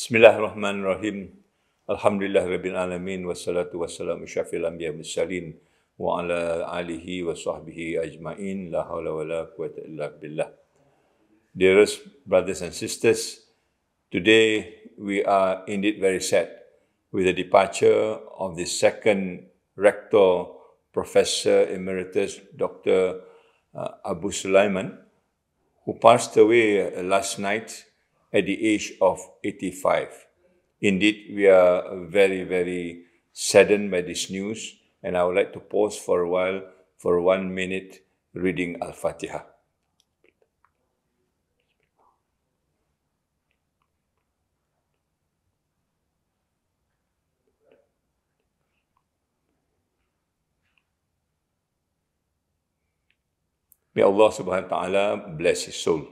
Bismillahirrahmanirrahim. Alhamdulillah Rabbil Alamin. Wassalatu wassalamu syafil anbiya mursalin. Wa ala alihi wa sahbihi ajma'in. La hawla wa la quwwata illa billah. Dearest brothers and sisters, today we are indeed very sad with the departure of the second Rector, Professor Emeritus Dr. Abu Sulayman, who passed away last night at the age of 85. Indeed, we are very, very saddened by this news, and I would like to pause for a while for 1 minute reading Al-Fatiha. May Allah subhanahu wa ta'ala bless his soul.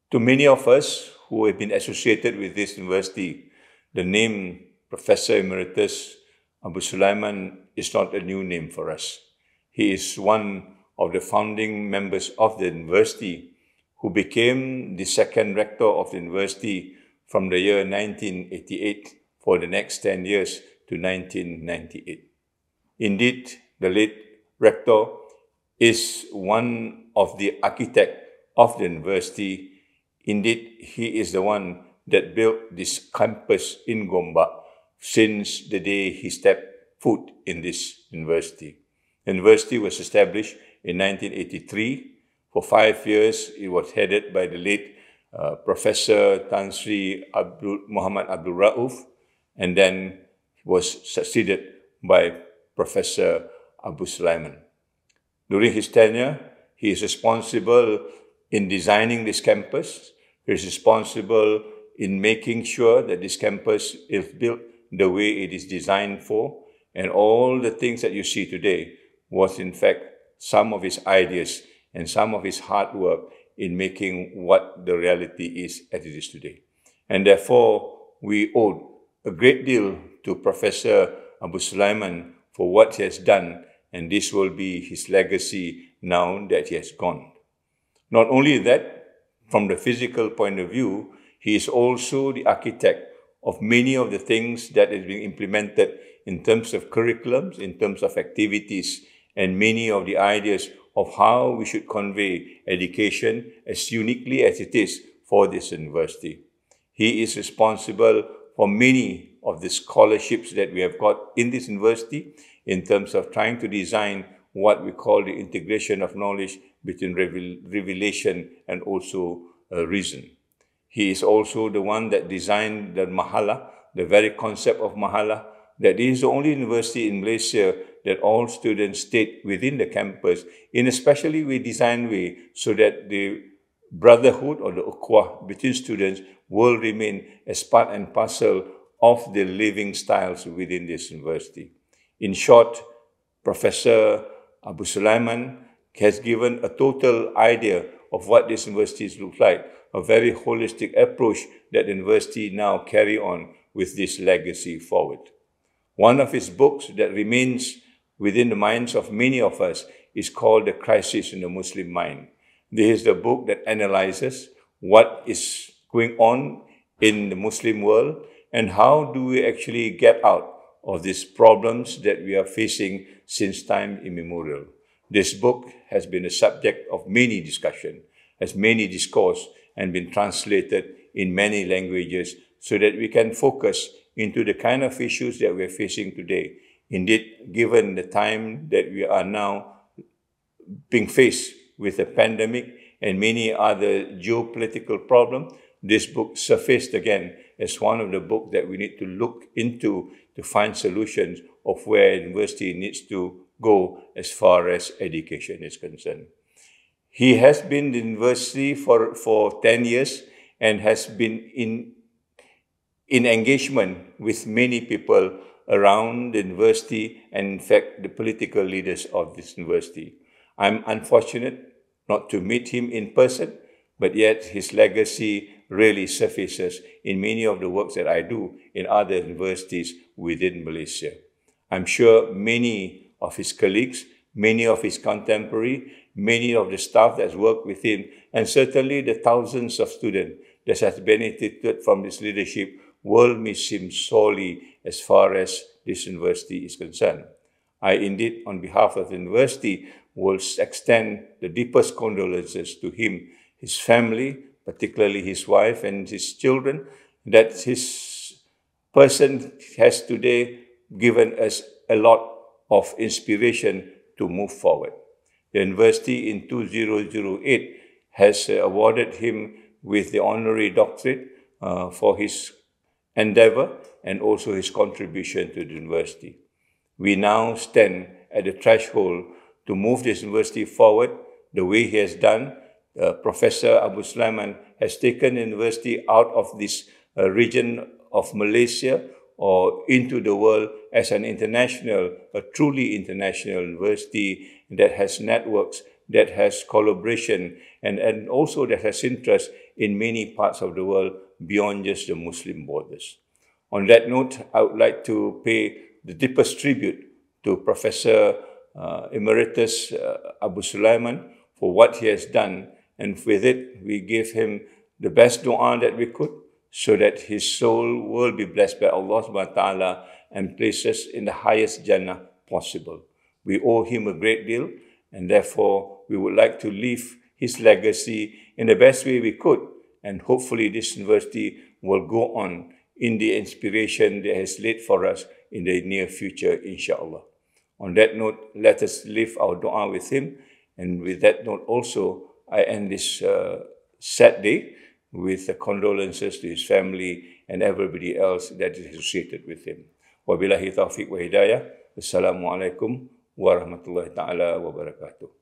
To many of us who have been associated with this university, the name Professor Emeritus Abu Sulayman is not a new name for us. He is one of the founding members of the university who became the second rector of the university from the year 1988 for the next 10 years to 1998. Indeed, the late rector is one of the architects of the university. Indeed, he is the one that built this campus in Gombak since the day he stepped foot in this university. The university was established in 1983. For 5 years, it was headed by the late Professor Tan Sri Muhammad Abdul Rauf, and then was succeeded by Professor Abu Sulayman. During his tenure, he is responsible in designing this campus. He is responsible in making sure that this campus is built the way it is designed for, and all the things that you see today was in fact some of his ideas and some of his hard work in making what the reality is as it is today. And therefore, we owe a great deal to Professor Abu Sulayman for what he has done, and this will be his legacy now that he has gone. Not only that, from the physical point of view, he is also the architect of many of the things that is being implemented in terms of curriculums, in terms of activities, and many of the ideas of how we should convey education as uniquely as it is for this university. He is responsible for many of the scholarships that we have got in this university in terms of trying to design what we call the integration of knowledge between revelation and also reason. He is also the one that designed the Mahala, the very concept of Mahala, that is the only university in Malaysia that all students stayed within the campus in a specially designed way so that the brotherhood or the ukhuwah between students will remain as part and parcel of the living styles within this university. In short, Professor Abu Sulayman has given a total idea of what this university looks like, a very holistic approach that the university now carry on with this legacy forward. One of his books that remains within the minds of many of us is called The Crisis in the Muslim Mind. This is the book that analyzes what is going on in the Muslim world and how do we actually get out of these problems that we are facing since time immemorial. This book has been a subject of many discussion, has many discourse, and been translated in many languages so that we can focus into the kind of issues that we are facing today. Indeed, given the time that we are now being faced with a pandemic and many other geopolitical problems, this book surfaced again as one of the books that we need to look into to find solutions of where university needs to go as far as education is concerned. He has been in the university for 10 years and has been in engagement with many people around the university and in fact the political leaders of this university. I'm unfortunate not to meet him in person, but yet his legacy really surfaces in many of the works that I do in other universities within Malaysia. I'm sure many of his colleagues, many of his contemporaries, many of the staff that's worked with him, and certainly the thousands of students that has benefited from his leadership will miss him sorely as far as this university is concerned. I indeed, on behalf of the university, will extend the deepest condolences to him, his family, particularly his wife and his children, that his person has today given us a lot of inspiration to move forward. The university in 2008 has awarded him with the honorary doctorate for his endeavor and also his contribution to the university. We now stand at the threshold to move this university forward the way he has done. Professor Abu Sulayman has taken the university out of this region of Malaysia or into the world as an international, a truly international university that has networks, that has collaboration, and also that has interest in many parts of the world beyond just the Muslim borders. On that note, I would like to pay the deepest tribute to Professor Emeritus Abu Sulayman for what he has done, and with it, we give him the best dua that we could, so that his soul will be blessed by Allah subhanahu wa ta'ala and places in the highest Jannah possible. We owe him a great deal, and therefore we would like to leave his legacy in the best way we could, and hopefully this university will go on in the inspiration that has laid for us in the near future, inshallah. On that note, let us leave our dua with him, and with that note also, I end this sad day with the condolences to his family and everybody else that is associated with him. Wabillahi taufiq wa hidayah. Wassalamualaikum warahmatullahi ta'ala wabarakatuh.